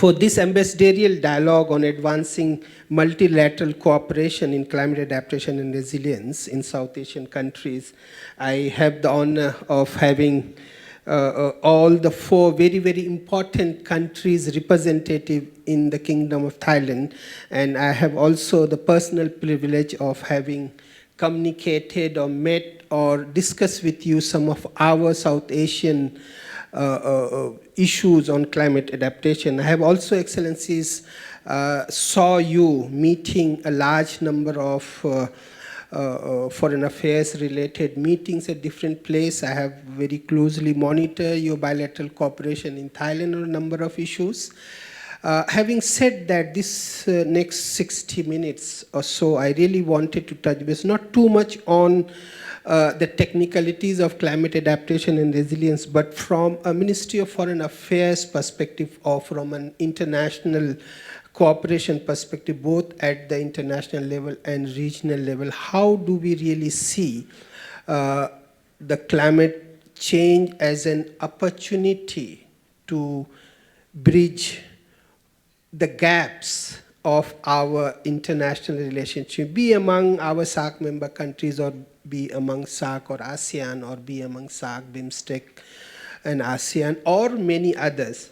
for this ambassadorial dialogue on advancing multilateral cooperation in climate adaptation and resilience in South Asian countries, I have the honor of having all the 4 very, very important countries representative in the Kingdom of Thailand. And I have also the personal privilege of having communicated or met or discussed with you some of our South Asian issues on climate adaptation. I have also, Excellencies, saw you meeting a large number of foreign affairs related meetings at different places. I have very closely monitored your bilateral cooperation in Thailand on a number of issues. Having said that, this next 60 minutes or so, I really wanted to touch base, not too much on the technicalities of climate adaptation and resilience, but from a Ministry of Foreign Affairs perspective or from an international cooperation perspective, both at the international level and regional level. How do we really see the climate change as an opportunity to bridge the gaps of our international relationship, be among our SAARC member countries or be among SAARC or ASEAN or be among SAARC, BIMSTEC and ASEAN or many others.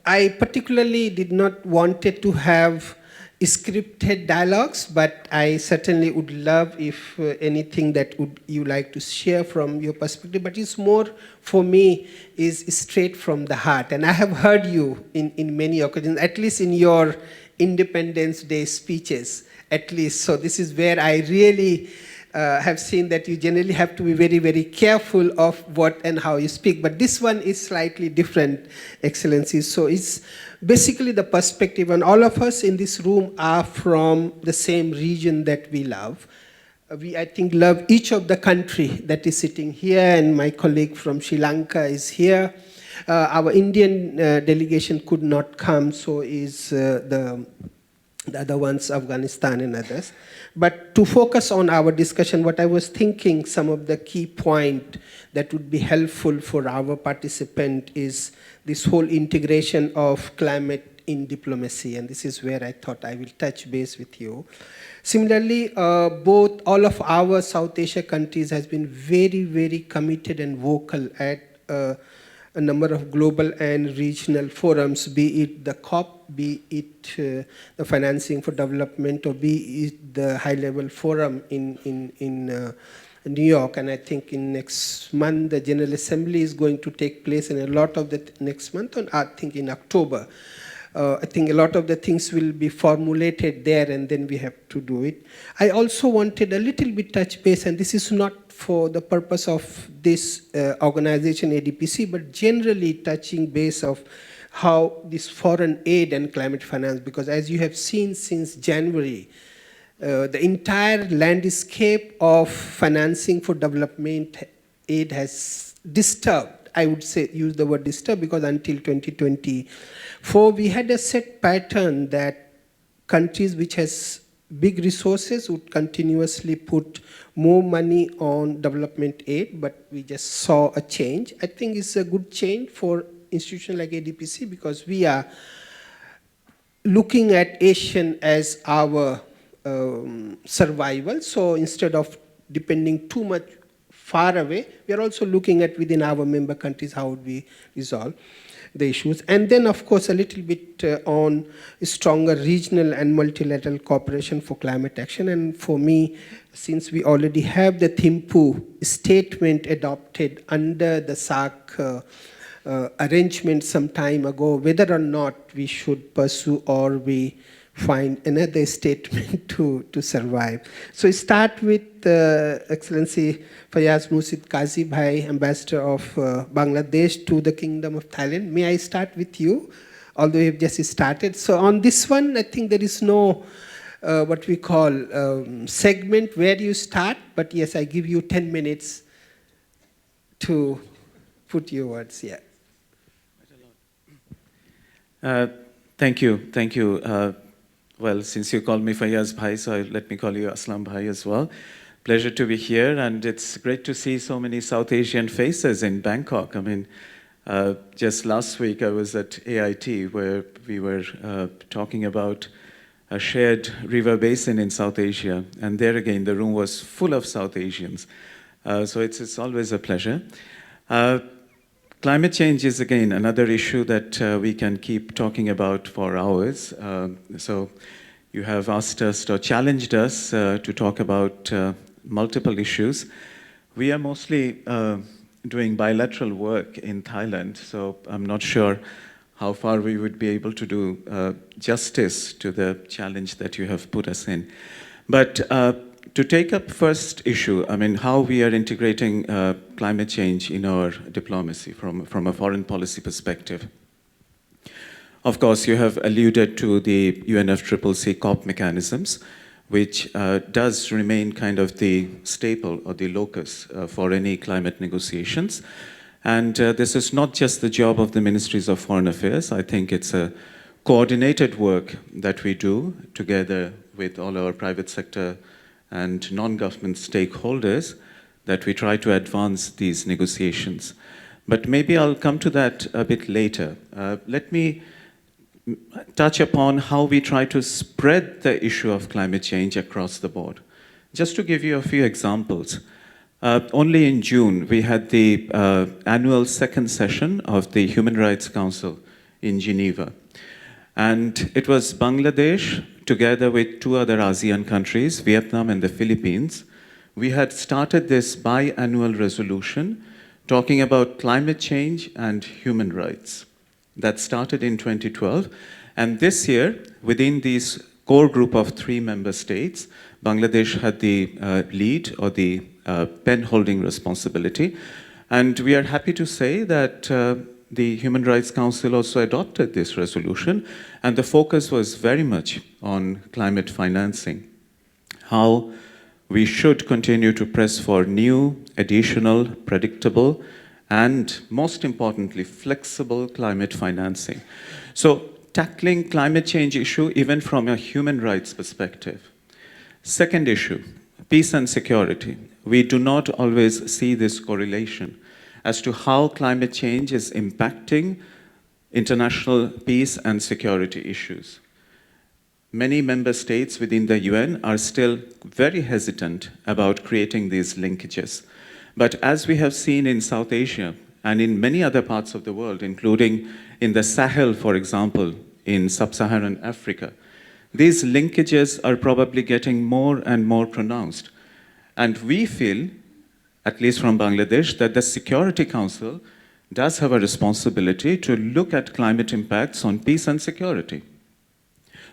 I particularly did not wanted to have scripted dialogues, but I certainly would love if anything that you like to share from your perspective, but it's more for me is straight from the heart. And I have heard you in many occasions, at least in your Independence Day speeches, at least. So this is where I really have seen that you generally have to be very, very careful of what and how you speak. But this one is slightly different, Excellencies. So it's basically the perspective, and all of us in this room are from the same region that we love. We, I think, love each of the country that is sitting here, and my colleague from Sri Lanka is here. Our Indian delegation could not come, so is the other ones, Afghanistan and others. But to focus on our discussion, what I was thinking, some of the key point that would be helpful for our participant is this whole integration of climate in diplomacy, and this is where I thought I will touch base with you. Similarly, all of our South Asia countries has been very, very committed and vocal at a number of global and regional forums, be it the COP, be it the Financing for Development, or be it the high-level forum in New York. And I think in next month, the General Assembly is going to take place, and a lot of the next month, and I think in October. I think a lot of the things will be formulated there, and then we have to do it. I also wanted a little bit touch base, and this is not for the purpose of this organization ADPC, but generally touching base of how this foreign aid and climate finance, because as you have seen since January, the entire landscape of financing for development aid has disturbed. I would say, use the word disturb, because until 2024, we had a set pattern that countries which has big resources would continuously put more money on development aid, but we just saw a change. I think it's a good change for institutions like ADPC, because we are looking at Asian as our survival. So instead of depending too much far away, we are also looking at within our member countries how would we resolve the issues. And then, of course, a little bit on stronger regional and multilateral cooperation for climate action. And for me, since we already have the Thimphu statement adopted under the SAARC arrangement some time ago, whether or not we should pursue or we find another statement to survive. So start with Excellency Fayaz Musid Qazi Bhai, Ambassador of Bangladesh to the Kingdom of Thailand. May I start with you, although you've just started. So on this one, I think there is no what we call segment where you start, but yes, I give you 10 minutes to put your words here. Thank you. Well, since you called me Fayaz Bhai, so let me call you Aslam Bhai as well. Pleasure to be here, and it's great to see so many South Asian faces in Bangkok. I mean, Just last week, I was at AIT, where we were talking about a shared river basin in South Asia. And there again, the room was full of South Asians. So it's always a pleasure. Climate change is, again, another issue that we can keep talking about for hours. So you have asked us or challenged us to talk about multiple issues. We are mostly doing bilateral work in Thailand, so I'm not sure how far we would be able to do justice to the challenge that you have put us in. But to take up first issue, I mean, how we are integrating climate change in our diplomacy from a foreign policy perspective. Of course, you have alluded to the UNFCCC COP mechanisms, which does remain kind of the staple or the locus for any climate negotiations. And this is not just the job of the Ministries of Foreign Affairs. I think it's a coordinated work that we do together with all our private sector and non-government stakeholders that we try to advance these negotiations. But maybe I'll come to that a bit later. Let me touch upon how we try to spread the issue of climate change across the board. Just to give you a few examples, only in June we had the annual second session of the Human Rights Council in Geneva. And it was Bangladesh, together with two other ASEAN countries, Vietnam and the Philippines. We had started this biannual resolution talking about climate change and human rights. That started in 2012. And this year, within this core group of 3 member states, Bangladesh had the lead or the pen-holding responsibility. And we are happy to say that the Human Rights Council also adopted this resolution, and the focus was very much on climate financing. How we should continue to press for new, additional, predictable, and most importantly, flexible climate financing. So tackling climate change issue even from a human rights perspective. Second issue, peace and security. We do not always see this correlation as to how climate change is impacting international peace and security issues. Many member states within the UN are still very hesitant about creating these linkages. But as we have seen in South Asia and in many other parts of the world, including in the Sahel, for example, in sub-Saharan Africa, these linkages are probably getting more and more pronounced. And we feel, at least from Bangladesh, that the Security Council does have a responsibility to look at climate impacts on peace and security.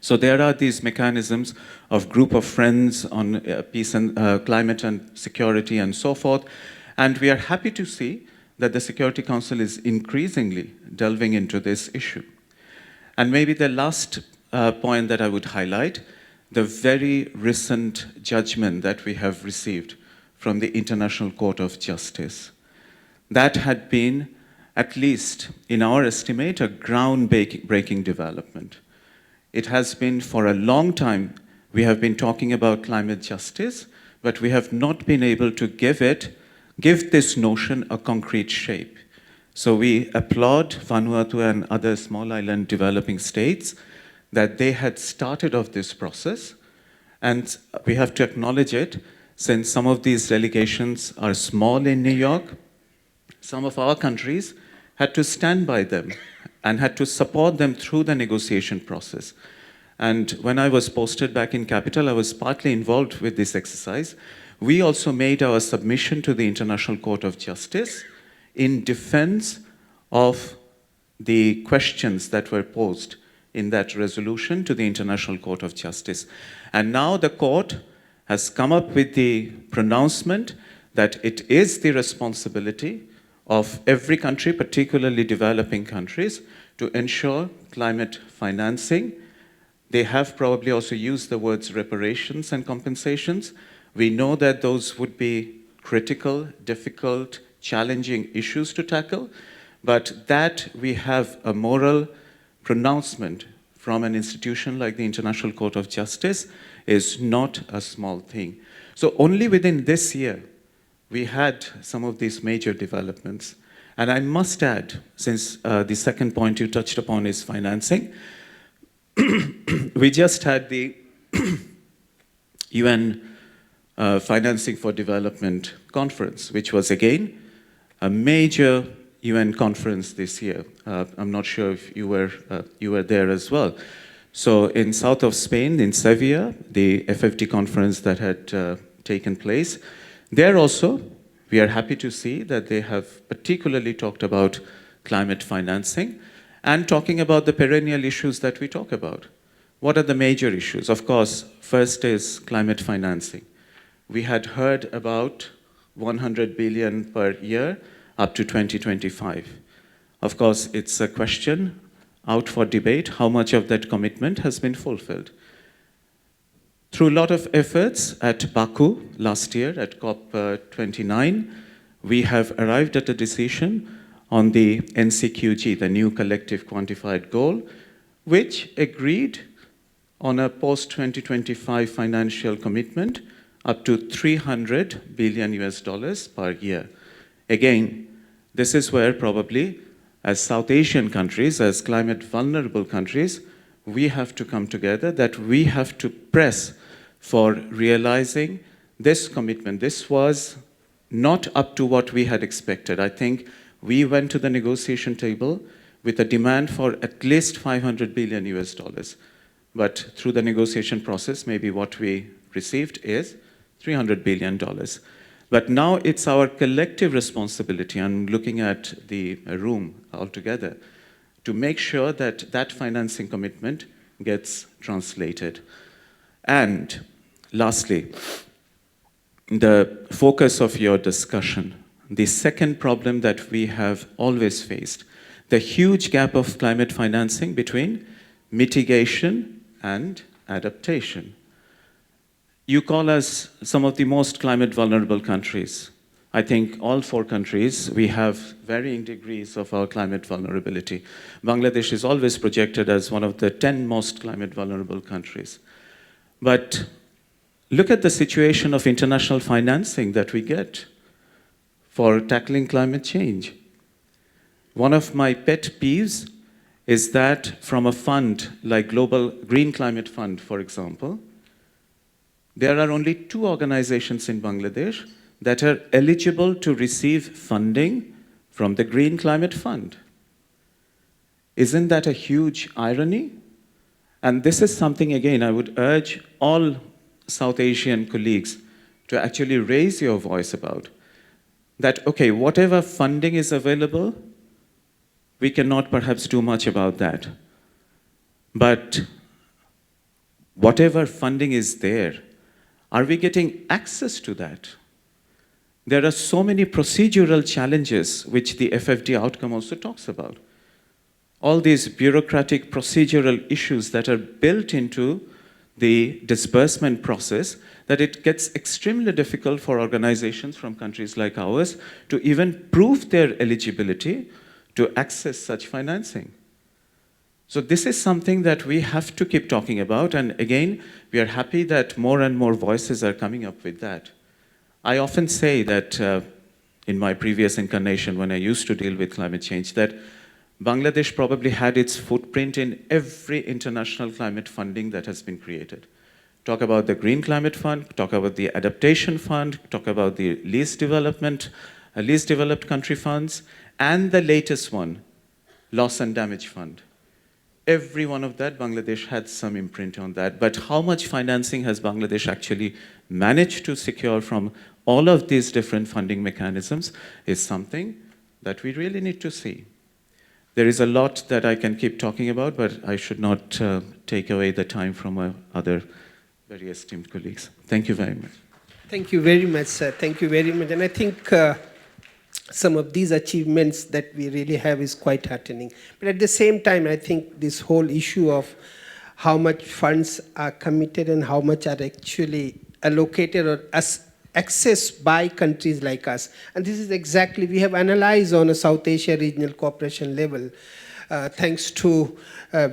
So there are these mechanisms of group of friends on peace and climate and security and so forth. And we are happy to see that the Security Council is increasingly delving into this issue. And maybe the last point that I would highlight, the very recent judgment that we have received from the International Court of Justice. That had been, at least in our estimate, a groundbreaking development. It has been for a long time, we have been talking about climate justice, but we have not been able to give this notion a concrete shape. So we applaud Vanuatu and other small island developing states that they had started off this process, and we have to acknowledge it, since some of these delegations are small in New York. Some of our countries had to stand by them and had to support them through the negotiation process. And when I was posted back in Capital, I was partly involved with this exercise. We also made our submission to the International Court of Justice in defense of the questions that were posed in that resolution to the International Court of Justice. And now the court has come up with the pronouncement that it is the responsibility of every country, particularly developing countries, to ensure climate financing. They have probably also used the words reparations and compensations. We know that those would be critical, difficult, challenging issues to tackle, but that we have a moral pronouncement from an institution like the International Court of Justice is not a small thing. So only within this year, we had some of these major developments. And I must add, since the second point you touched upon is financing, we just had the UN Financing for Development Conference, which was again a major UN conference this year. I'm not sure if you were there as well. So in south of Spain, in Sevilla, the FFD conference that had taken place, there also we are happy to see that they have particularly talked about climate financing and talking about the perennial issues that we talk about. What are the major issues? Of course, first is climate financing. We had heard about 100 billion per year up to 2025. Of course, it's a question out for debate how much of that commitment has been fulfilled. Through a lot of efforts at Baku last year at COP29, we have arrived at a decision on the NCQG, the new collective quantified goal, which agreed on a post-2025 financial commitment up to $300 billion per year. Again, this is where probably as South Asian countries, as climate vulnerable countries, we have to come together, that we have to press for realizing this commitment. This was not up to what we had expected. I think we went to the negotiation table with a demand for at least $500 billion. But through the negotiation process, maybe what we received is $300 billion. But now it's our collective responsibility, I'm looking at the room altogether, to make sure that that financing commitment gets translated. And lastly, the focus of your discussion, the second problem that we have always faced, the huge gap of climate financing between mitigation and adaptation. You call us some of the most climate vulnerable countries. I think all 4 countries, we have varying degrees of our climate vulnerability. Bangladesh is always projected as one of the 10 most climate vulnerable countries. But look at the situation of international financing that we get for tackling climate change. One of my pet peeves is that from a fund like Global Green Climate Fund, for example, there are only 2 organizations in Bangladesh that are eligible to receive funding from the Green Climate Fund. Isn't that a huge irony? And this is something, again, I would urge all South Asian colleagues to actually raise your voice about. That, okay, whatever funding is available, we cannot perhaps do much about that. But whatever funding is there, are we getting access to that? There are so many procedural challenges which the FFD outcome also talks about. All these bureaucratic procedural issues that are built into the disbursement process, that it gets extremely difficult for organizations from countries like ours to even prove their eligibility to access such financing. So this is something that we have to keep talking about, and again, we are happy that more and more voices are coming up with that. I often say that in my previous incarnation, when I used to deal with climate change, that Bangladesh probably had its footprint in every international climate funding that has been created. Talk about the Green Climate Fund, talk about the Adaptation Fund, talk about the least developed country funds, and the latest one, Loss and Damage Fund. Every one of that, Bangladesh had some imprint on that. But how much financing has Bangladesh actually managed to secure from all of these different funding mechanisms is something that we really need to see. There is a lot that I can keep talking about, but I should not take away the time from my other very esteemed colleagues. Thank you very much. Thank you very much, sir. Thank you very much. And I think some of these achievements that we really have is quite heartening. But at the same time, I think this whole issue of how much funds are committed and how much are actually allocated or accessed by countries like us. And this is exactly, we have analyzed on a South Asia regional cooperation level thanks to,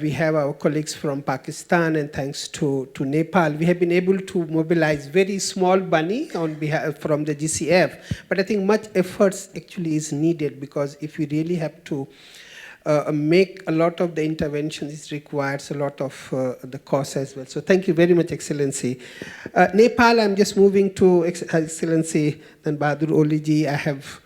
we have our colleagues from Pakistan, and thanks to Nepal, we have been able to mobilize very small money on behalf from the GCF. But I think much efforts actually is needed, because if we really have to make a lot of the interventions, it requires a lot of the cost as well. So thank you very much, Excellency. Nepal, I'm just moving to Excellency Bahadur Oli. I have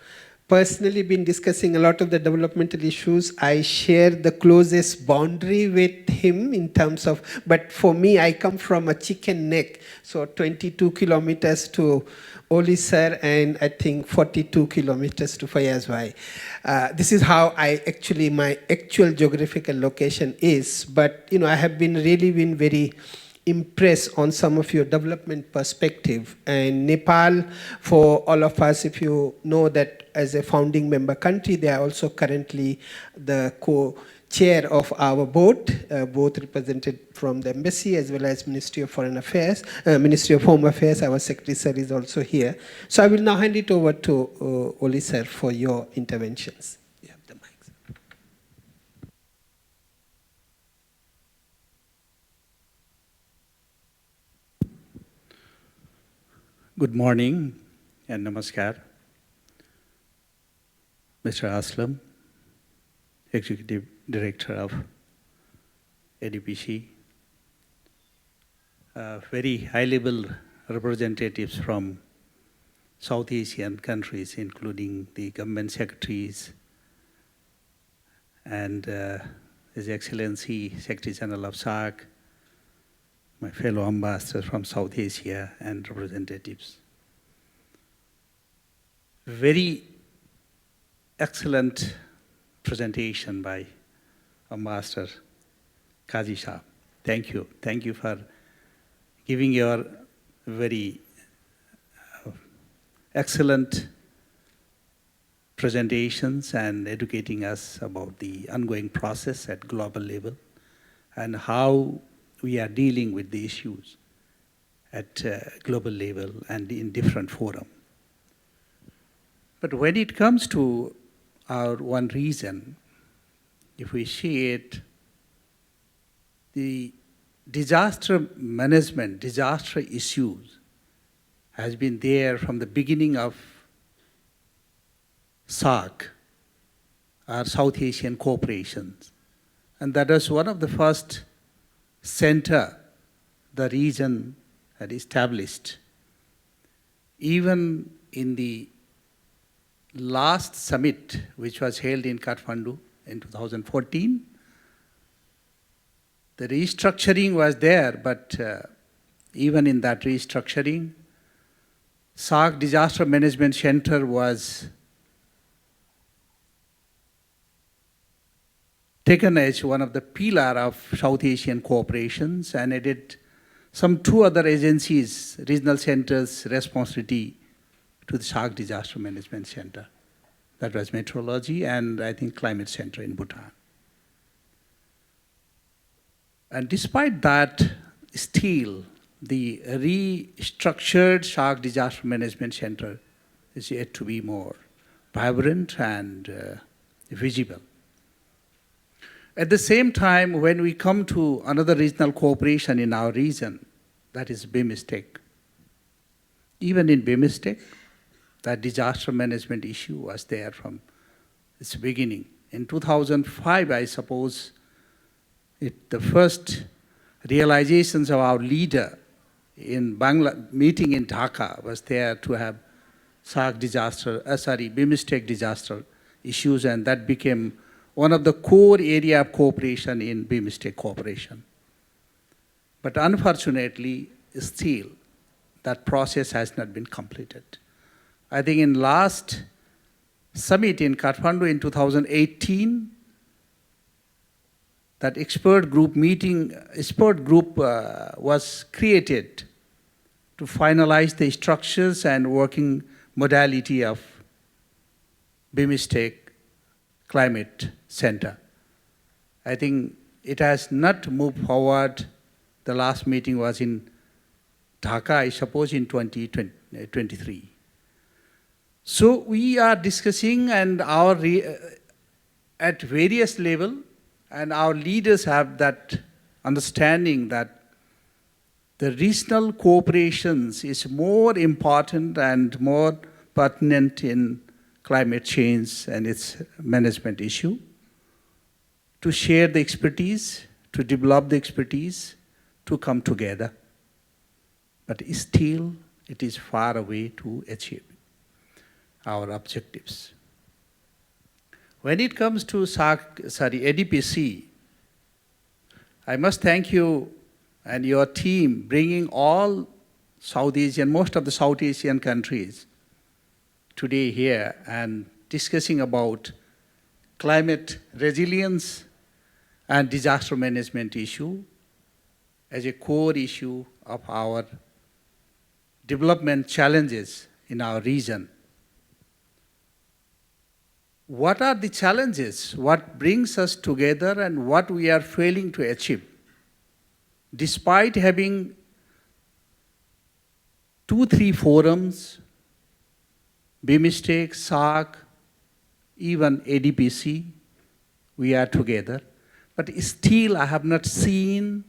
personally been discussing a lot of the developmental issues. I share the closest boundary with him in terms of, but for me, I come from a chicken neck, so 22 kilometers to Oli sir, and I think 42 kilometers to Fayaz. This is how my actual geographical location is. But I have really been very impressed on some of your development perspective. And Nepal, for all of us, if you know that as a founding member country, they are also currently the co-chair of our board, both represented from the embassy as well as Ministry of Foreign Affairs, Ministry of Home Affairs. Our secretary sir is also here. So I will now hand it over to Oli sir for your interventions. You have the mics. Good morning and namaskar. Mr. Aslam, Executive Director of ADPC, very high-level representatives from South Asian countries, including the government secretaries and His Excellency Secretary General of SAARC, my fellow ambassadors from South Asia and representatives. Very excellent presentation by Ambassador Kazi. Thank you. Thank you for giving your very excellent presentations and educating us about the ongoing process at global level and how we are dealing with the issues at global level and in different forums. But when it comes to our one region, if we see it, the disaster management, disaster issues has been there from the beginning of SAARC, our South Asian cooperations. And that was one of the first center the region had established. Even in the last summit, which was held in Kathmandu in 2014, the restructuring was there, but even in that restructuring, SAARC Disaster Management Center was taken as one of the pillars of South Asian cooperations, and added some two other agencies, regional centers, responsibility to the SAARC Disaster Management Center. That was Meteorology and I think Climate Center in Bhutan. And despite that, still the restructured SAARC Disaster Management Center is yet to be more vibrant and visible. At the same time, when we come to another regional cooperation in our region, that is BIMSTEC. Even in BIMSTEC, that disaster management issue was there from its beginning. In 2005, I suppose, the first realizations of our leader in meeting in Dhaka was there to have SAARC BIMSTEC disaster issues, and that became one of the core area of cooperation in BIMSTEC cooperation. But unfortunately, still, that process has not been completed. I think in last summit in Kathmandu in 2018, that expert group was created to finalize the structures and working modality of BIMSTEC Climate Center. I think it has not moved forward. The last meeting was in Dhaka, I suppose, in 2023. So we are discussing, and at various levels, and our leaders have that understanding that the regional cooperations is more important and more pertinent in climate change and its management issue, to share the expertise, to develop the expertise, to come together. But still, it is far away to achieve our objectives. When it comes to ADPC, I must thank you and your team bringing all South Asian, most of the South Asian countries today here and discussing about climate resilience and disaster management issue as a core issue of our development challenges in our region. What are the challenges? What brings us together and what we are failing to achieve? Despite having 2-3 forums, BIMSTEC, SAARC, even ADPC, we are together. But still I have not seen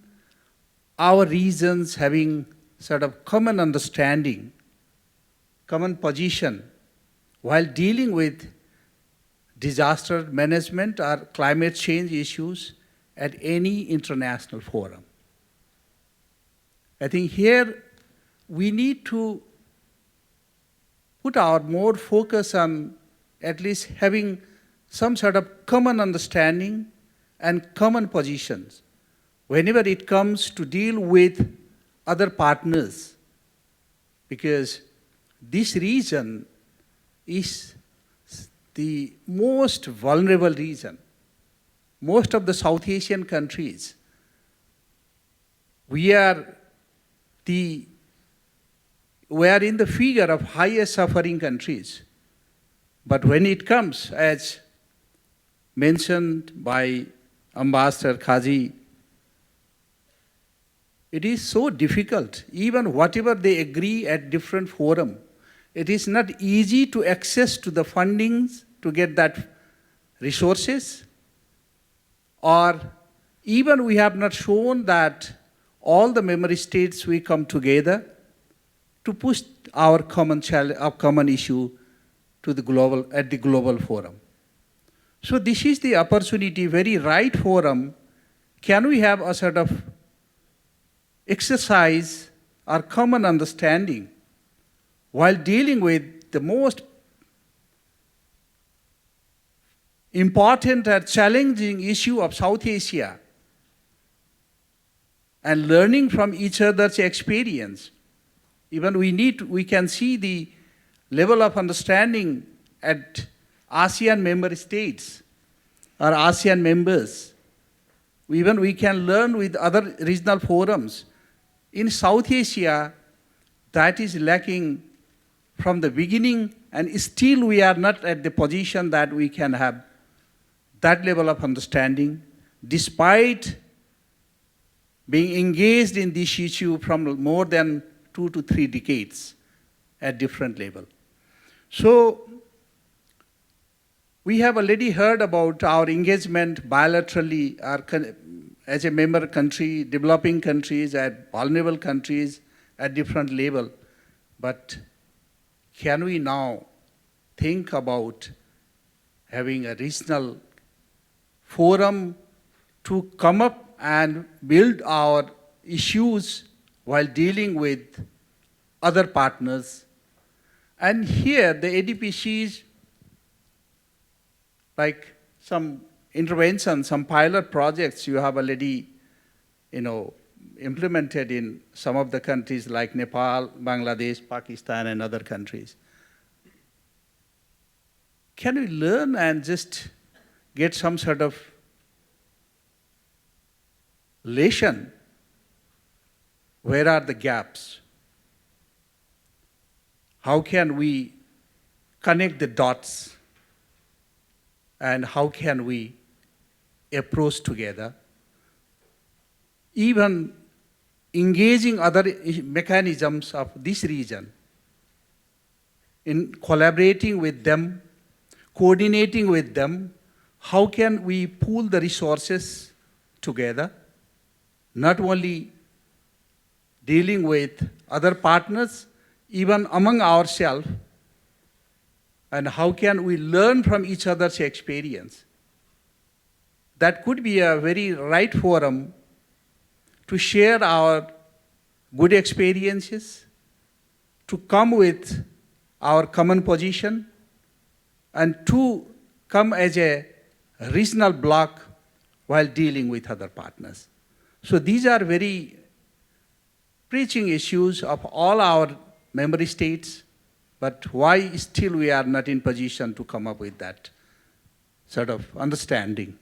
our regions having sort of common understanding, common position, while dealing with disaster management or climate change issues at any international forum. I think here we need to put our more focus on at least having some sort of common understanding and common positions whenever it comes to deal with other partners, because this region is the most vulnerable region. Most of the South Asian countries, we are in the figure of highest suffering countries. But when it comes, as mentioned by Ambassador 𝐾𝐲𝐬𝐬𝐿, it is so difficult. Even whatever they agree at different forums, it is not easy to access to the fundings to get that resources, or even we have not shown that all the member states we come together to push our common issue to the global forum. So this is the opportunity, very right forum. Can we have a sort of exercise or common understanding while dealing with the most important and challenging issue of South Asia, and learning from each other's experience. Even we can see the level of understanding at ASEAN member states or ASEAN members. Even we can learn with other regional forums. In South Asia, that is lacking from the beginning, and still we are not at the position that we can have that level of understanding, despite being engaged in this issue from more than 2 to 3 decades at different levels. So we have already heard about our engagement bilaterally as a member country, developing countries, at vulnerable countries at different levels. But can we now think about having a regional forum to come up and build our issues while dealing with other partners? And here the ADPCs, like some interventions, some pilot projects you have already implemented in some of the countries like Nepal, Bangladesh, Pakistan, and other countries. Can we learn and just get some sort of lesson? Where are the gaps? How can we connect the dots? And how can we approach together? Even engaging other mechanisms of this region, in collaborating with them, coordinating with them, how can we pool the resources together, not only dealing with other partners, even among ourselves, and how can we learn from each other's experience. That could be a very right forum to share our good experiences, to come with our common position, and to come as a regional bloc while dealing with other partners. So these are very preaching issues of all our member states, but why still we are not in position to come up with that sort of understanding?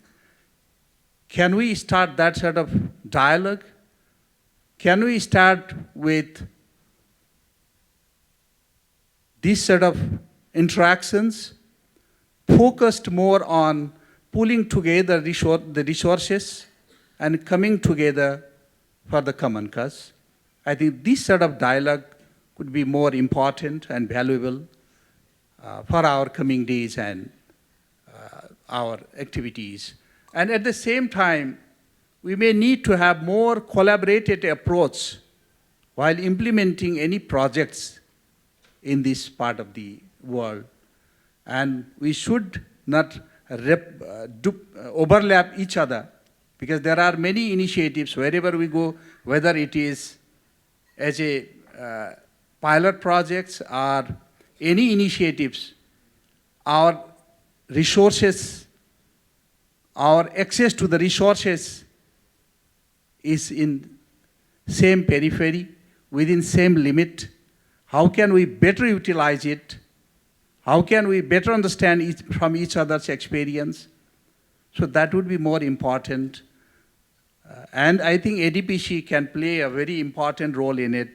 Can we start that sort of dialogue? Can we start with these sort of interactions focused more on pulling together the resources and coming together for the common cause? I think this sort of dialogue could be more important and valuable for our coming days and our activities. And at the same time, we may need to have more collaborative approach while implementing any projects in this part of the world. And we should not overlap each other, because there are many initiatives wherever we go, whether it is as a pilot projects or any initiatives, our resources, our access to the resources is in same periphery, within same limit. How can we better utilize it? How can we better understand from each other's experience? So that would be more important. And I think ADPC can play a very important role in it.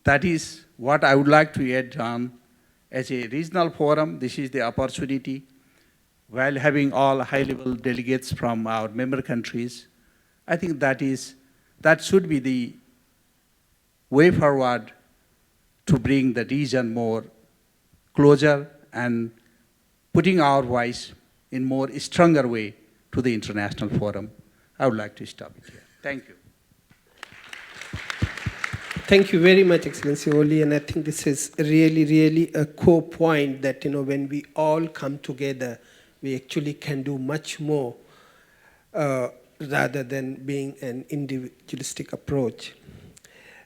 That is what I would like to add on. As a regional forum, this is the opportunity, while having all high-level delegates from our member countries. I think that should be the way forward to bring the region more closer and putting our voice in more stronger way to the international forum. I would like to stop it here. Thank you. Thank you very much, Excellency Oli, and I think this is really, really a core point that, when we all come together, we actually can do much more rather than being an individualistic approach.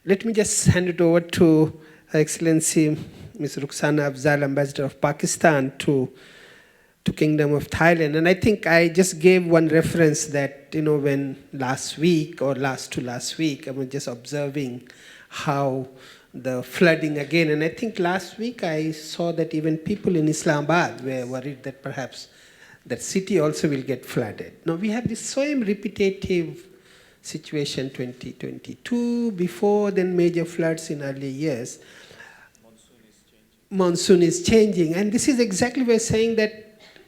Let me just hand it over to Her Excellency Ms. Rukhsana Afzal, Ambassador of Pakistan to Kingdom of Thailand. And I think I just gave one reference that, when last week or last to last week, I was just observing how the flooding again. And I think last week I saw that even people in Islamabad were worried that perhaps that city also will get flooded. Now we have this same repetitive situation 2022, before then major floods in early years. Monsoon is changing. And this is exactly where saying that,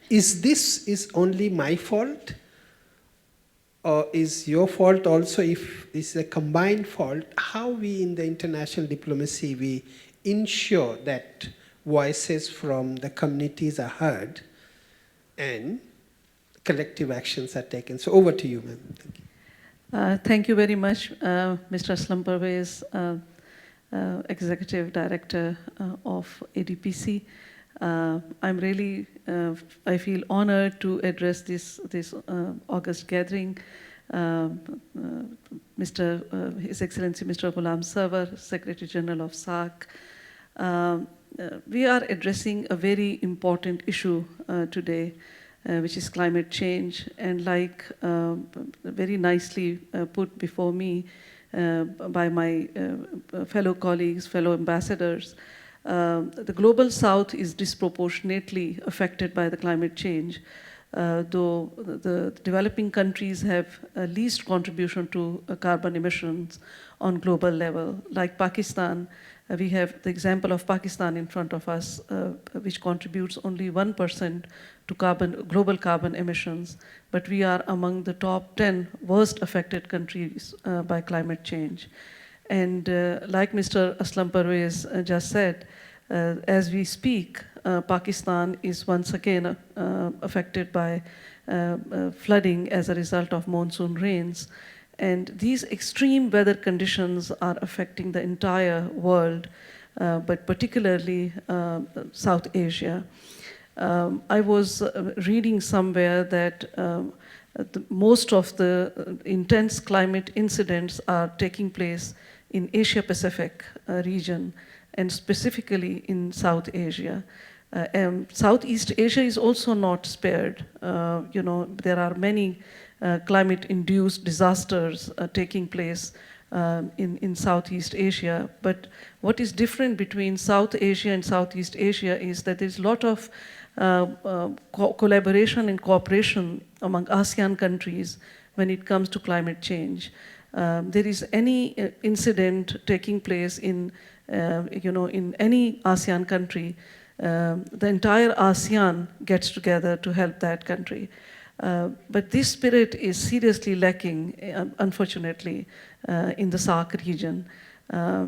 is only my fault? Or is your fault also? If it's a combined fault, how we in the international diplomacy, we ensure that voices from the communities are heard and collective actions are taken. So over to you, ma'am. Thank you. Thank you very much, Mr. Aslam Perwaiz, Executive Director of ADPC. I'm really, I feel honored to address this August gathering. His Excellency Mr. Ghulam Sarwar, Secretary General of 𝐸𝐴𝐶. We are addressing a very important issue today, which is climate change. And like very nicely put before me by my fellow colleagues, fellow ambassadors, the global south is disproportionately affected by the climate change, though the developing countries have a least contribution to carbon emissions on global level. Like Pakistan, we have the example of Pakistan in front of us, which contributes only 1% to global carbon emissions, but we are among the top 10 worst affected countries by climate change. And like Mr. Aslam Perwaiz just said, As we speak, Pakistan is once again affected by flooding as a result of monsoon rains. And these extreme weather conditions are affecting the entire world, but particularly South Asia. I was reading somewhere that most of the intense climate incidents are taking place in Asia-Pacific region, and specifically in South Asia. Southeast Asia is also not spared. There are many climate-induced disasters taking place in Southeast Asia. But what is different between South Asia and Southeast Asia is that there's a lot of collaboration and cooperation among ASEAN countries when it comes to climate change. There is any incident taking place in any ASEAN country, the entire ASEAN gets together to help that country. But this spirit is seriously lacking, unfortunately, in the SAARC region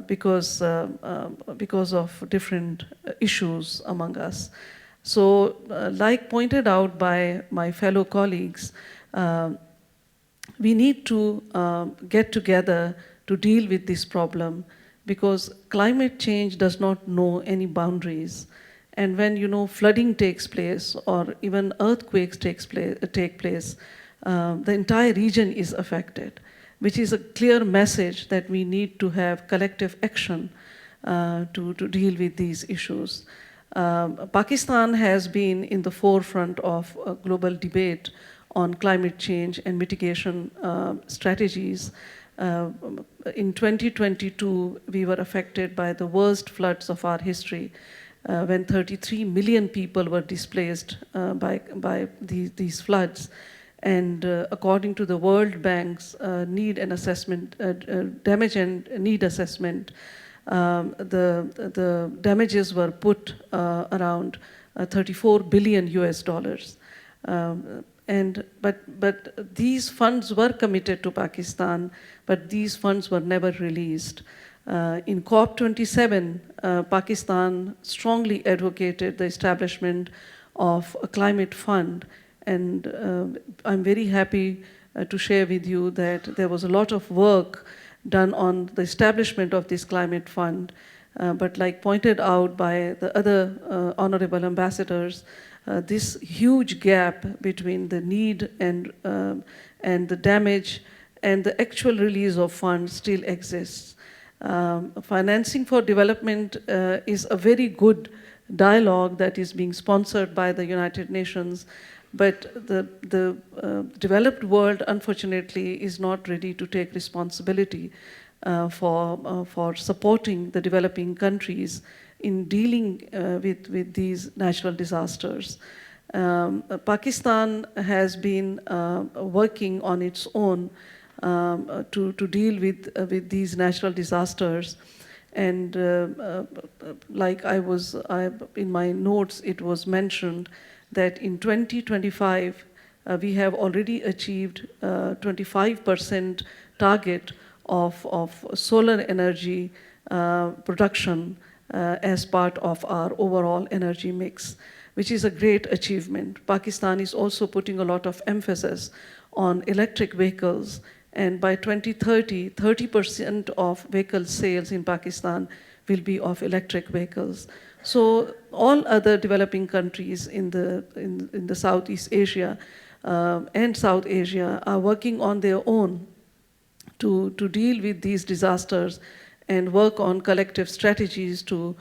because of different issues among us. So, like pointed out by my fellow colleagues, we need to get together to deal with this problem, because climate change does not know any boundaries. And when flooding takes place or even earthquakes take place, the entire region is affected, which is a clear message that we need to have collective action to deal with these issues. Pakistan has been in the forefront of a global debate on climate change and mitigation strategies. In 2022, we were affected by the worst floods of our history, when 33 million people were displaced by these floods. And according to the World Bank's need and assessment, damage and need assessment, the damages were put around $34 billion US. But these funds were committed to Pakistan, but these funds were never released. In COP27, Pakistan strongly advocated the establishment of a climate fund, and I'm very happy to share with you that there was a lot of work done on the establishment of this climate fund, but like pointed out by the other honorable ambassadors, this huge gap between the need and the damage and the actual release of funds still exists. Financing for development is a very good dialogue that is being sponsored by the United Nations, but the developed world, unfortunately, is not ready to take responsibility for supporting the developing countries in dealing with these natural disasters. Pakistan has been working on its own to deal with these natural disasters, and like in my notes, it was mentioned that in 2025 we have already achieved 25% target of solar energy production as part of our overall energy mix, which is a great achievement. Pakistan is also putting a lot of emphasis on electric vehicles, and by 2030, 30% of vehicle sales in Pakistan will be of electric vehicles. So all other developing countries in the Southeast Asia and South Asia are working on their own to deal with these disasters and work on collective strategies to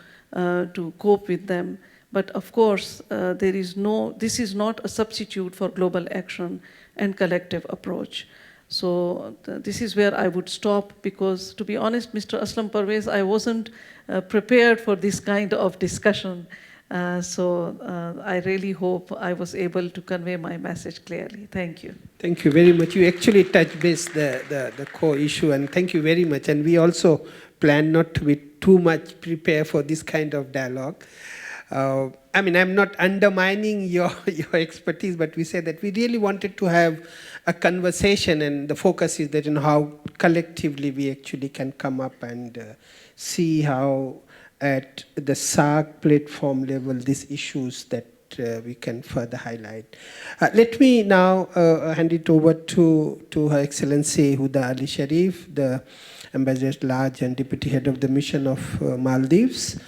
cope with them. But of course, this is not a substitute for global action and collective approach. So this is where I would stop, because to be honest, Mr. Aslam Perwaiz, I wasn't prepared for this kind of discussion. So I really hope I was able to convey my message clearly. Thank you. Thank you very much. You actually touched base the core issue, and thank you very much. And we also plan not to be too much prepared for this kind of dialogue. I mean, I'm not undermining your expertise, but we said that we really wanted to have a conversation, and the focus is that how collectively we actually can come up and see how at the SAARC platform level these issues that we can further highlight. Let me now hand it over to Her Excellency Huda Ali Sharif, the Ambassador at Large and Deputy Head of the Mission of Maldives.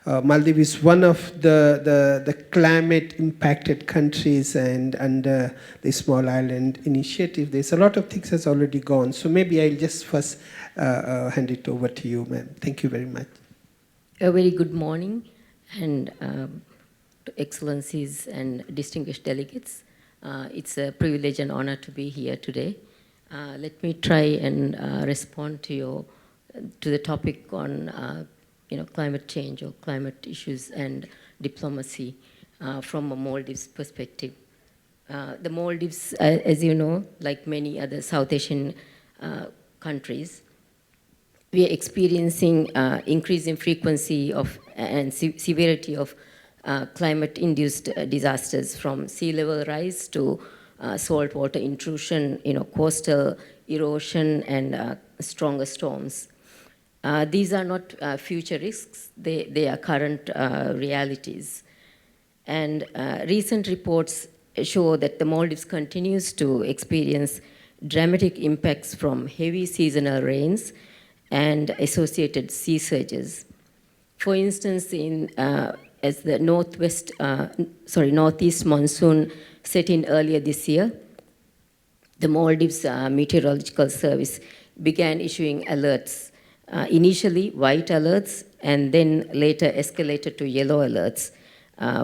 Maldives is one of the climate-impacted countries, and under the Small Island Initiative, there's a lot of things that's already gone. So maybe I'll just first hand it over to you, ma'am. Thank you very much. A very good morning, and to Excellencies and distinguished delegates. It's a privilege and honor to be here today. Let me try and respond to the topic on climate change or climate issues and diplomacy from a Maldives perspective. The Maldives, as you know, like many other South Asian countries, we are experiencing increasing frequency of and severity of climate-induced disasters, from sea level rise to saltwater intrusion, coastal erosion, and stronger storms. These are not future risks; they are current realities. And recent reports show that the Maldives continues to experience dramatic impacts from heavy seasonal rains and associated sea surges. For instance, as the northeast monsoon set in earlier this year, the Maldives Meteorological Service began issuing alerts. Initially white alerts, and then later escalated to yellow alerts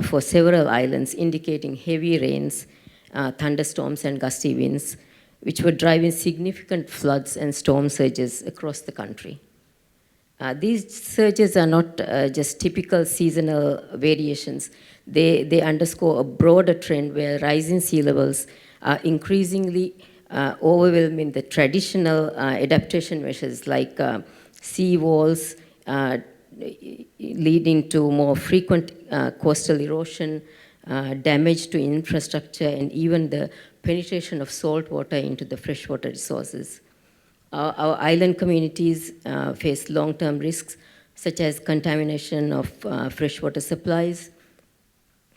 for several islands, indicating heavy rains, thunderstorms, and gusty winds, which were driving significant floods and storm surges across the country. These surges are not just typical seasonal variations. They underscore a broader trend where rising sea levels are increasingly overwhelming the traditional adaptation measures like sea walls, leading to more frequent coastal erosion, damage to infrastructure, and even the penetration of salt water into the freshwater resources. Our island communities face long-term risks such as contamination of freshwater supplies,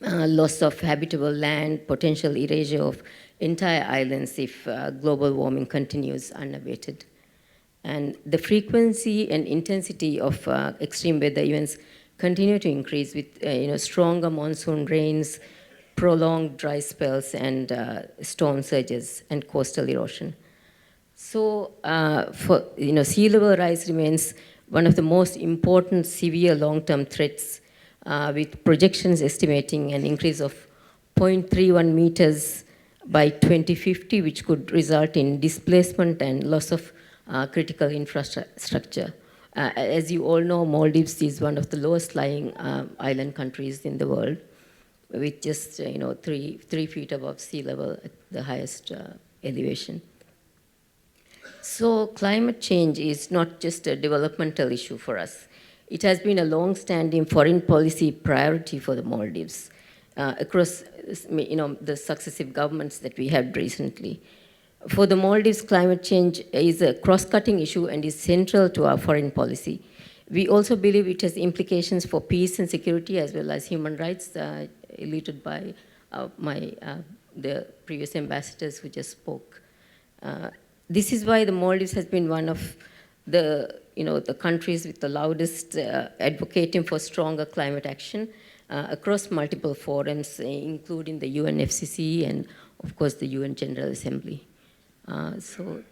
loss of habitable land, potential erasure of entire islands if global warming continues unabated. And the frequency and intensity of extreme weather events continue to increase with stronger monsoon rains, prolonged dry spells, and storm surges and coastal erosion. So, sea level rise remains one of the most important severe long-term threats, with projections estimating an increase of 0.31 meters by 2050, which could result in displacement and loss of critical infrastructure. As you all know, Maldives is one of the lowest lying island countries in the world, with just 3 feet above sea level at the highest elevation. So climate change is not just a developmental issue for us. It has been a long-standing foreign policy priority for the Maldives across the successive governments that we had recently. For the Maldives, climate change is a cross-cutting issue and is central to our foreign policy. We also believe it has implications for peace and security as well as human rights, alluded by the previous ambassadors who just spoke. This is why the Maldives has been one of the countries with the loudest advocating for stronger climate action across multiple forums, including the UNFCCC and, of course, the UN General Assembly. So,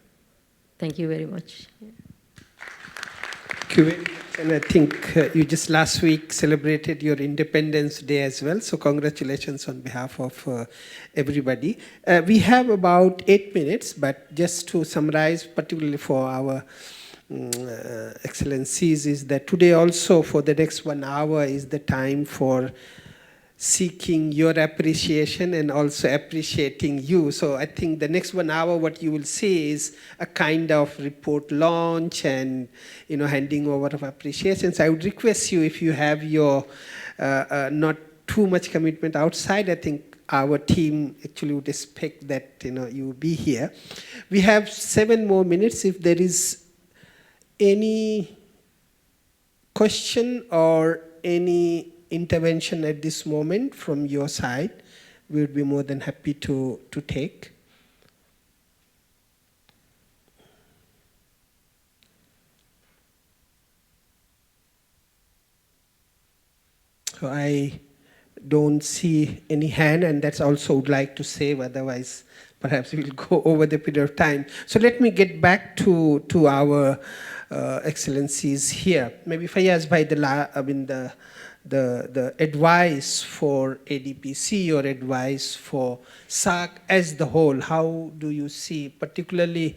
thank you very much. Thank you very much. And I think you just last week celebrated your Independence Day as well, so congratulations on behalf of everybody. We have about 8 minutes, but just to summarize, particularly for our excellencies, is that today also for the next 1 hour is the time for seeking your appreciation and also appreciating you. So I think the next 1 hour, what you will see is a kind of report launch and handing over of appreciations. I would request you, if you have your not too much commitment outside, I think our team actually would expect that you will be here. We have 7 more minutes. If there is any question or any intervention at this moment from your side, we would be more than happy to take. So I don't see any hand, and that's also would like to save, otherwise perhaps we'll go over the period of time. So let me get back to our excellencies here. Maybe Fayaz by the advice for ADPC or advice for SAARC as the whole, how do you see, particularly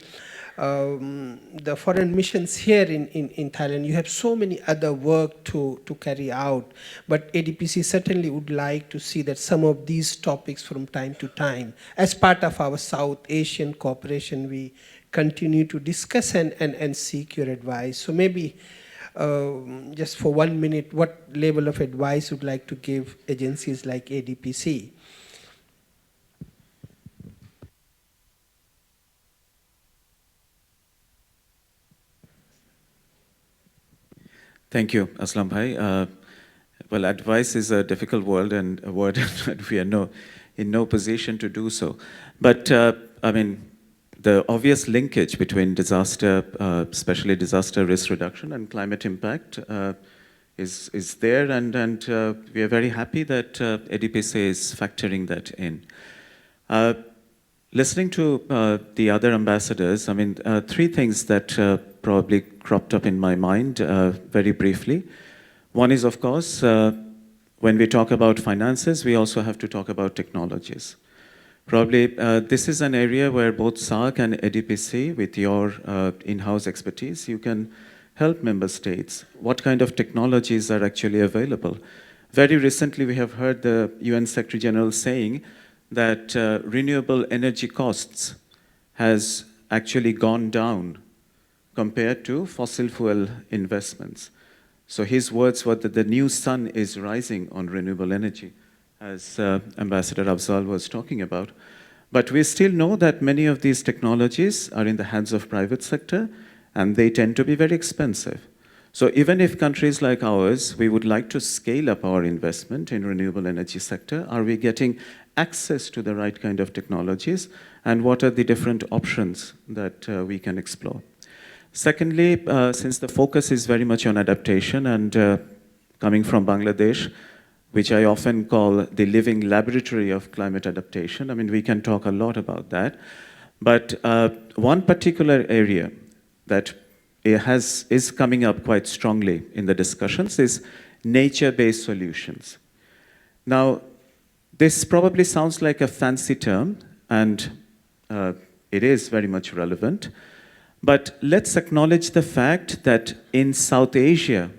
the foreign missions here in Thailand? You have so many other work to carry out, but ADPC certainly would like to see that some of these topics from time to time, as part of our South Asian cooperation, we continue to discuss and seek your advice. So maybe just for 1 minute, what level of advice would like to give agencies like ADPC? Thank you, Aslam Bhai. Well, advice is a difficult word, and we are in no position to do so. But I mean, the obvious linkage between disaster, especially disaster risk reduction and climate impact is there, and we are very happy that ADPC is factoring that in. Listening to the other ambassadors, I mean, three things that probably cropped up in my mind very briefly. One is, of course, when we talk about finances, we also have to talk about technologies. Probably this is an area where both SAARC and ADPC, with your in-house expertise, you can help member states. What kind of technologies are actually available? Very recently, we have heard the UN Secretary General saying that renewable energy costs has actually gone down compared to fossil fuel investments. So his words were that the new sun is rising on renewable energy, as Ambassador Afzal was talking about. But we still know that many of these technologies are in the hands of private sector, and they tend to be very expensive. So even if countries like ours, we would like to scale up our investment in renewable energy sector, are we getting access to the right kind of technologies, and what are the different options that we can explore? Secondly, since the focus is very much on adaptation, and coming from Bangladesh, which I often call the living laboratory of climate adaptation, I mean, we can talk a lot about that. But one particular area that is coming up quite strongly in the discussions is nature-based solutions. Now, this probably sounds like a fancy term, and it is very much relevant. But let's acknowledge the fact that in South Asia,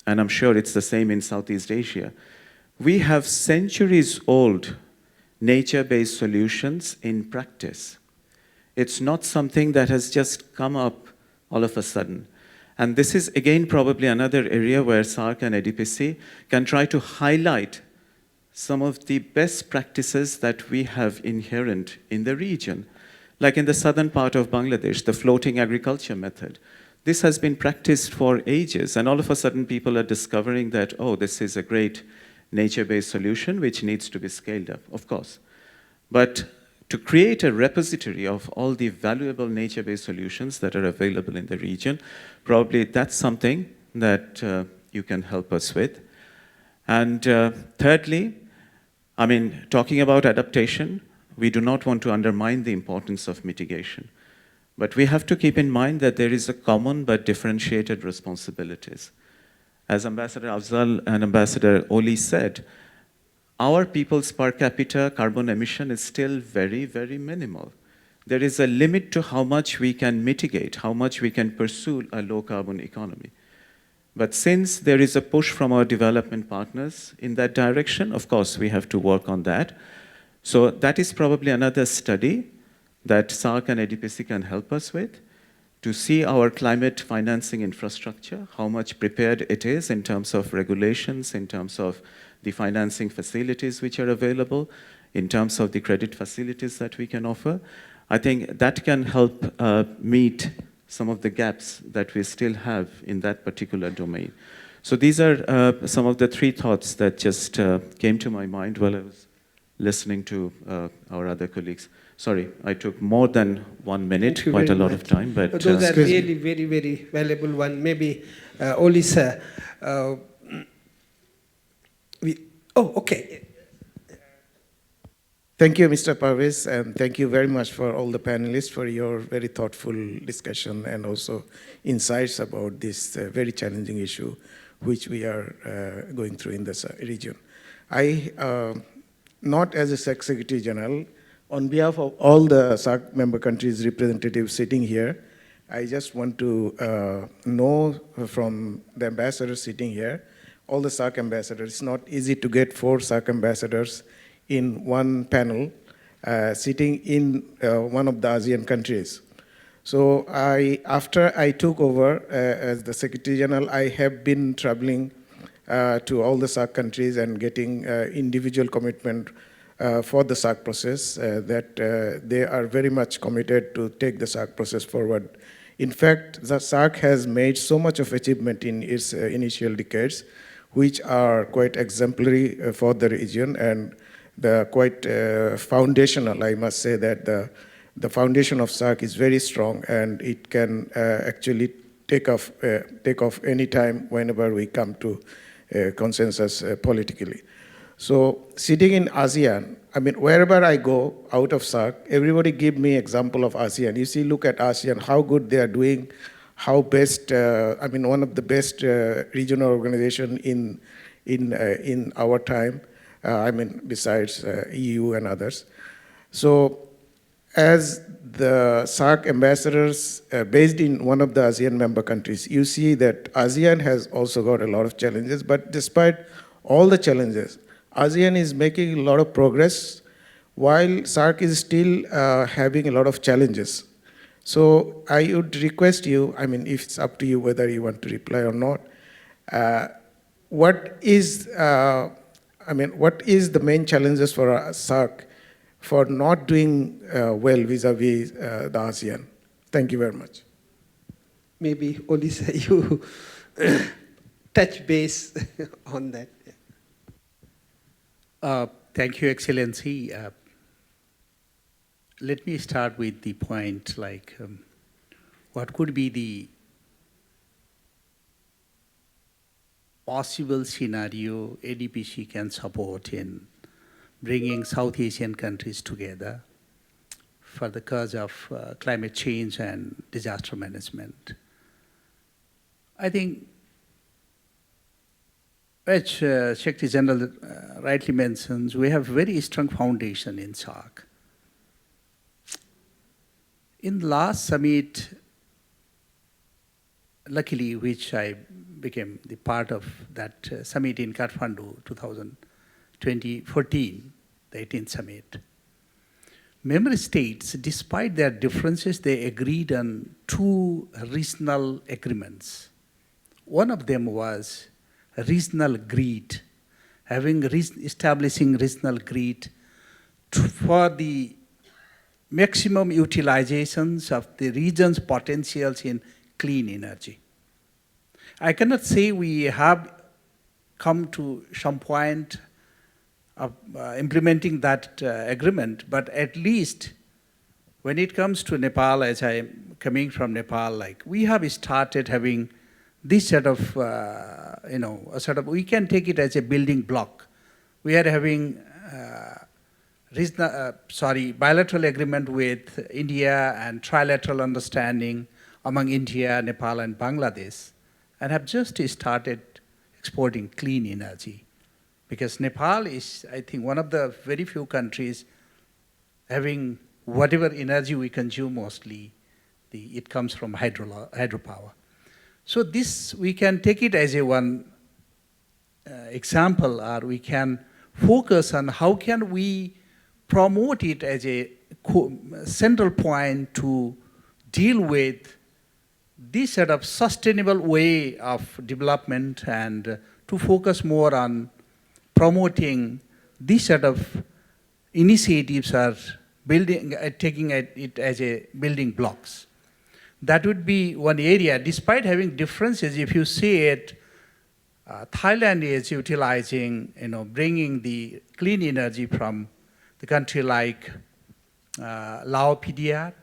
and I'm sure it's the same in Southeast Asia, we have centuries-old nature-based solutions in practice. It's not something that has just come up all of a sudden. And this is, again, probably another area where SAARC and ADPC can try to highlight some of the best practices that we have inherent in the region. Like in the southern part of Bangladesh, the floating agriculture method. This has been practiced for ages, and all of a sudden people are discovering that, oh, this is a great nature-based solution which needs to be scaled up, of course. But to create a repository of all the valuable nature-based solutions that are available in the region, probably that's something that you can help us with. And thirdly, I mean, talking about adaptation, we do not want to undermine the importance of mitigation. But we have to keep in mind that there is a common but differentiated responsibilities. As Ambassador Afzal and Ambassador Oli said, our people's per capita carbon emission is still very, very minimal. There is a limit to how much we can mitigate, how much we can pursue a low carbon economy. But since there is a push from our development partners in that direction, of course, we have to work on that. So that is probably another study that SAARC and ADPC can help us with, to see our climate financing infrastructure, how much prepared it is in terms of regulations, in terms of the financing facilities which are available, in terms of the credit facilities that we can offer. I think that can help meet some of the gaps that we still have in that particular domain. So these are some of the three thoughts that just came to my mind while I was listening to our other colleagues. Sorry, I took more than 1 minute, quite a lot of time. But those are really very, very valuable one. Maybe Olisa, okay. Thank you, Mr. Perwaiz, and thank you very much for all the panelists for your very thoughtful discussion and also insights about this very challenging issue which we are going through in this region. I, not as a Secretary General, on behalf of all the SAARC member countries representatives sitting here, I just want to know from the ambassadors sitting here, all the SAARC ambassadors, it's not easy to get 4 SAARC ambassadors in one panel sitting in one of the ASEAN countries. So after I took over as the Secretary General, I have been traveling to all the SAARC countries and getting individual commitment for the SAARC process, that they are very much committed to take the SAARC process forward. In fact, the SAARC has made so much of achievement in its initial decades, which are quite exemplary for the region and quite foundational. I must say that the foundation of SAARC is very strong, and it can actually take off any time whenever we come to consensus politically. So sitting in ASEAN, I mean, wherever I go out of SAARC, everybody give me example of ASEAN. You see, look at ASEAN, how good they are doing, how best, I mean, one of the best regional organization in our time, I mean, besides EU and others. So as the SAARC ambassadors based in one of the ASEAN member countries, you see that ASEAN has also got a lot of challenges, but despite all the challenges, ASEAN is making a lot of progress, while SAARC is still having a lot of challenges. So I would request you, I mean, if it's up to you whether you want to reply or not, what is the main challenges for SAARC for not doing well vis-a-vis the ASEAN? Thank you very much. Maybe Olisa, you touch base on that. Thank you, Excellency. Let me start with the point, like, what could be the possible scenario ADPC can support in bringing South Asian countries together for the cause of climate change and disaster management. I think, which Secretary General rightly mentions, we have very strong foundation in SAARC. In the last summit, luckily, which I became the part of that summit in Kathmandu, 2014, the 18th summit, member states, despite their differences, they agreed on 2 regional agreements. One of them was a regional grid, establishing regional grid for the maximum utilizations of the region's potentials in clean energy. I cannot say we have come to some point of implementing that agreement, but at least when it comes to Nepal, as I am coming from Nepal, like, we have started having this sort of, we can take it as a building block. We are having bilateral agreement with India and trilateral understanding among India, Nepal, and Bangladesh, and have just started exporting clean energy. Because Nepal is, I think, one of the very few countries having whatever energy we consume mostly, it comes from hydropower. So this, we can take it as a one example, or we can focus on how can we promote it as a central point to deal with this sort of sustainable way of development, and to focus more on promoting this sort of initiatives are taking it as a building blocks. That would be one area. Despite having differences, if you see it, Thailand is utilizing, bringing the clean energy from the country like Lao PDR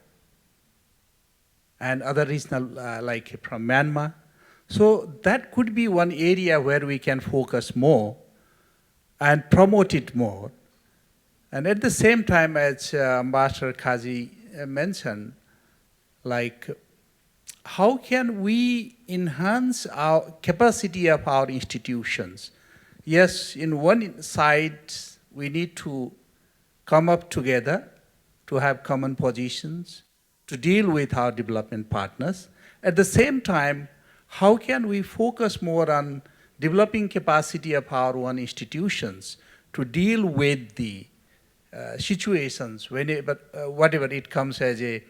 and other regional like from Myanmar. So that could be one area where we can focus more and promote it more. And at the same time, as Ambassador 𝐾𝐲𝐬𝐬𝐿 mentioned, like how can we enhance our capacity of our institutions? Yes, in one side, we need to come up together to have common positions, to deal with our development partners. At the same time, how can we focus more on developing capacity of our own institutions to deal with the situations, whatever it comes as a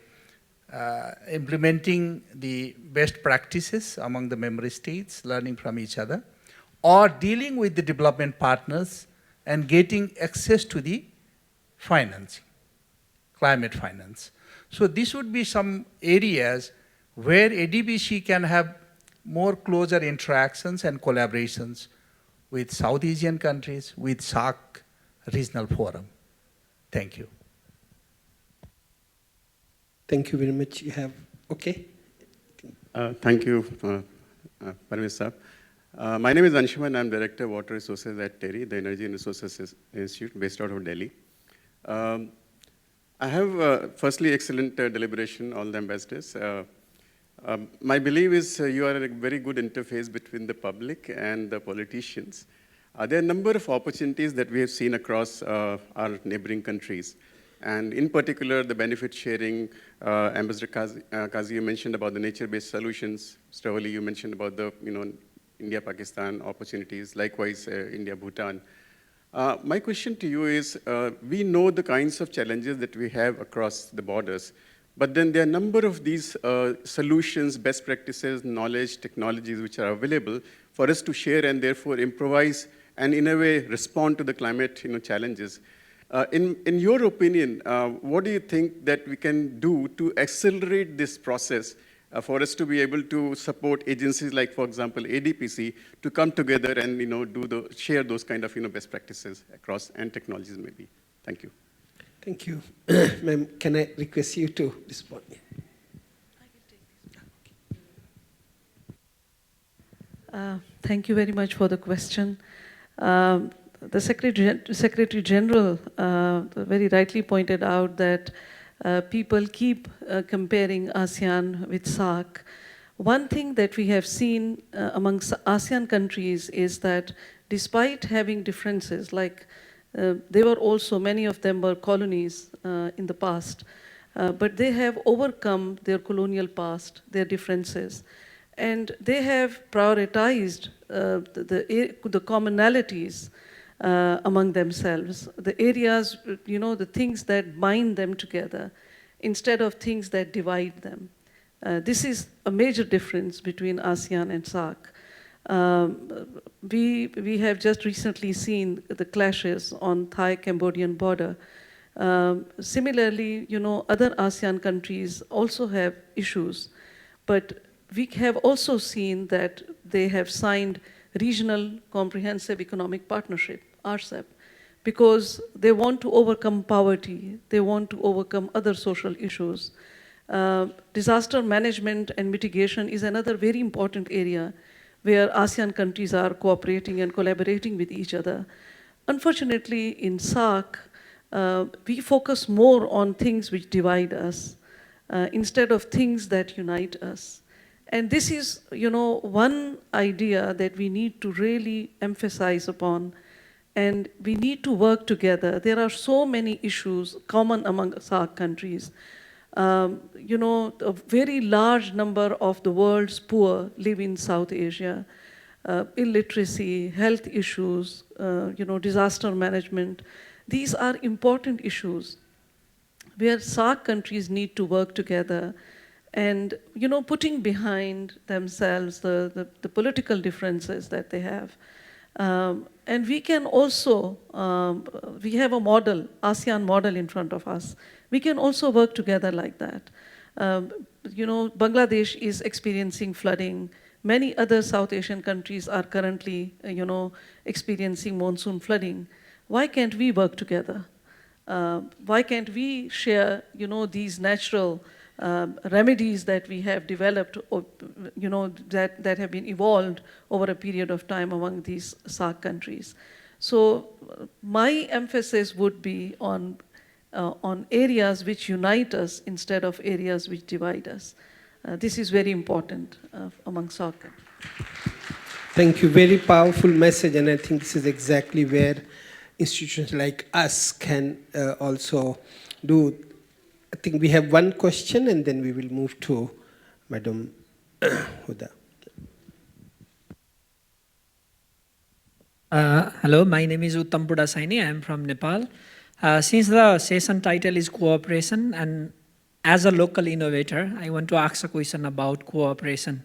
implementing the best practices among the member states, learning from each other, or dealing with the development partners and getting access to the financing, climate finance. So this would be some areas where ADPC can have more closer interactions and collaborations with South Asian countries, with 𝐸𝐴𝐶 Regional Forum. Thank you. Thank you very much. You have, okay? Thank you, Parvaiz sir. My name is Anshuman. I'm Director of Water Resources at TERI, the Energy and Resources Institute based out of Delhi. I have, firstly, excellent deliberation, all the ambassadors. My belief is you are a very good interface between the public and the politicians. There are a number of opportunities that we have seen across our neighboring countries. And in particular, the benefit sharing, Ambassador 𝐾𝐲𝐬𝐬𝐿, you mentioned about the nature-based solutions. Mr. Oli, you mentioned about the India-Pakistan opportunities, likewise India-Bhutan. My question to you is, we know the kinds of challenges that we have across the borders, but then there are a number of these solutions, best practices, knowledge, technologies which are available for us to share and therefore improvise and in a way respond to the climate challenges. In your opinion, what do you think that we can do to accelerate this process for us to be able to support agencies like, for example, ADPC to come together and share those kind of best practices across and technologies maybe? Thank you. Thank you. Ma'am, can I request you to respond? Yeah. Thank you very much for the question. The Secretary General very rightly pointed out that people keep comparing ASEAN with SAARC. One thing that we have seen amongst ASEAN countries is that despite having differences, like they were also, many of them were colonies in the past, but they have overcome their colonial past, their differences. And they have prioritized the commonalities among themselves, the areas, the things that bind them together, instead of things that divide them. This is a major difference between ASEAN and SAARC. We have just recently seen the clashes on Thai-Cambodian border. Similarly, other ASEAN countries also have issues, but we have also seen that they have signed Regional Comprehensive Economic Partnership, RCEP, because they want to overcome poverty, they want to overcome other social issues. Disaster management and mitigation is another very important area where ASEAN countries are cooperating and collaborating with each other. Unfortunately, in SAARC, we focus more on things which divide us instead of things that unite us. And this is, one idea that we need to really emphasize upon, and we need to work together. There are so many issues common among SAARC countries. A very large number of the world's poor live in South Asia. Illiteracy, health issues, disaster management. These are important issues where SAARC countries need to work together and, putting behind themselves the political differences that they have. And we can also, we have a model, ASEAN model in front of us. We can also work together like that. Bangladesh is experiencing flooding. Many other South Asian countries are currently, experiencing monsoon flooding. Why can't we work together? Why can't we share, these natural remedies that we have developed, or, that have been evolved over a period of time among these SAARC countries? So my emphasis would be on areas which unite us instead of areas which divide us. This is very important among SAARC countries. Thank you. Very powerful message, and I think this is exactly where institutions like us can also do. I think we have one question, and then we will move to Madam Huda. Hello, my name is Uttam Pudasaini. I am from Nepal. Since the session title is cooperation, and as a local innovator, I want to ask a question about cooperation.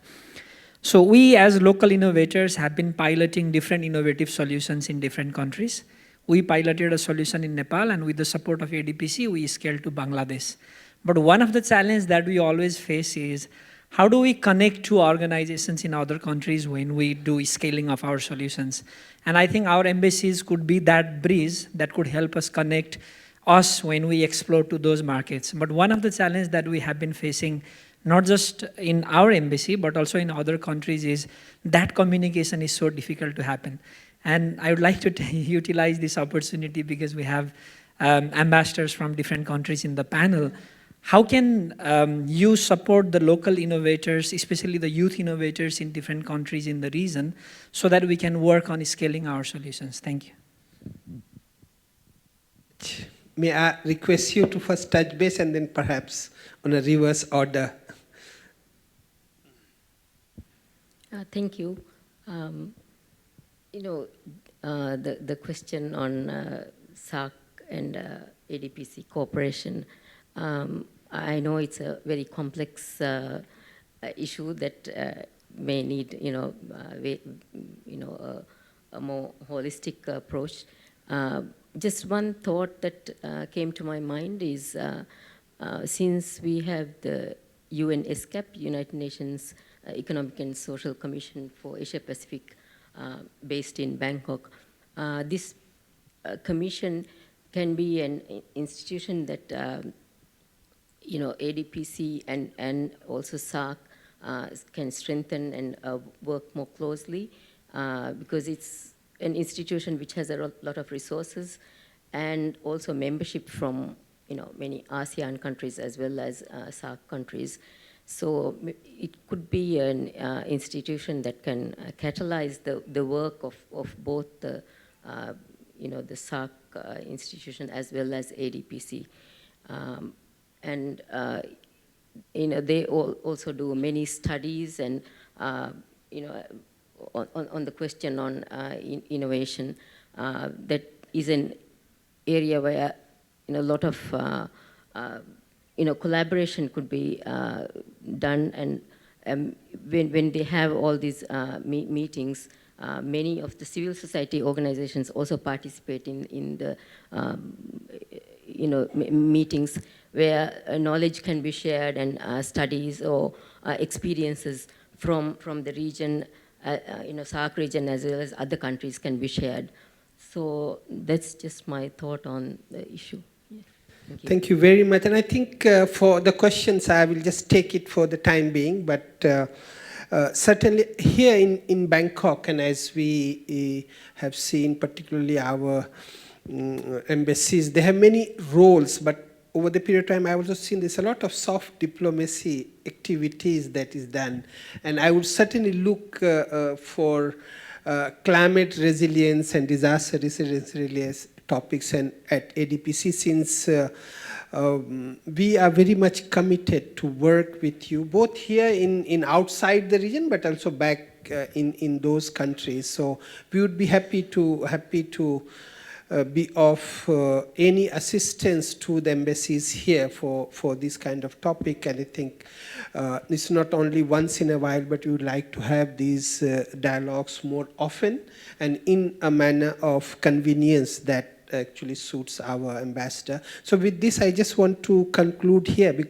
So we as local innovators have been piloting different innovative solutions in different countries. We piloted a solution in Nepal, and with the support of ADPC, we scaled to Bangladesh. But one of the challenges that we always face is, how do we connect to organizations in other countries when we do scaling of our solutions? And I think our embassies could be that bridge that could help us connect us when we explore to those markets. But one of the challenges that we have been facing, not just in our embassy, but also in other countries, is that communication is so difficult to happen. And I would like to utilize this opportunity, because we have ambassadors from different countries in the panel. How can you support the local innovators, especially the youth innovators in different countries in the region, so that we can work on scaling our solutions? Thank you. May I request you to first touch base, and then perhaps on a reverse order. Thank you. The question on SAARC and ADPC cooperation, I know it's a very complex issue that may need, a more holistic approach. Just one thought that came to my mind is, since we have the UN ESCAP, United Nations Economic and Social Commission for Asia Pacific, based in Bangkok, this commission can be an institution that ADPC and also SAARC can strengthen and work more closely, because it's an institution which has a lot of resources, and also membership from many ASEAN countries as well as SAARC countries. So it could be an institution that can catalyze the work of both the the SAARC institution as well as ADPC. And they also do many studies, and on the question on innovation, that is an area where a lot of collaboration could be done. And when they have all these meetings, many of the civil society organizations also participate in the meetings, where knowledge can be shared, and studies or experiences from the region, SAARC region as well as other countries can be shared. So that's just my thought on the issue. Yeah. Thank you very much. And I think for the questions, I will just take it for the time being. But certainly here in Bangkok, and as we have seen, particularly our embassies, they have many roles. But over the period of time, I've also seen there's a lot of soft diplomacy activities that is done. And I would certainly look for climate resilience and disaster resilience topics and at ADPC, since we are very much committed to work with you, both here in outside the region, but also back in those countries. So we would be happy to be of any assistance to the embassies here for this kind of topic. And I think it's not only once in a while, but we would like to have these dialogues more often and in a manner of convenience that actually suits our ambassador. So with this, I just want to conclude here, because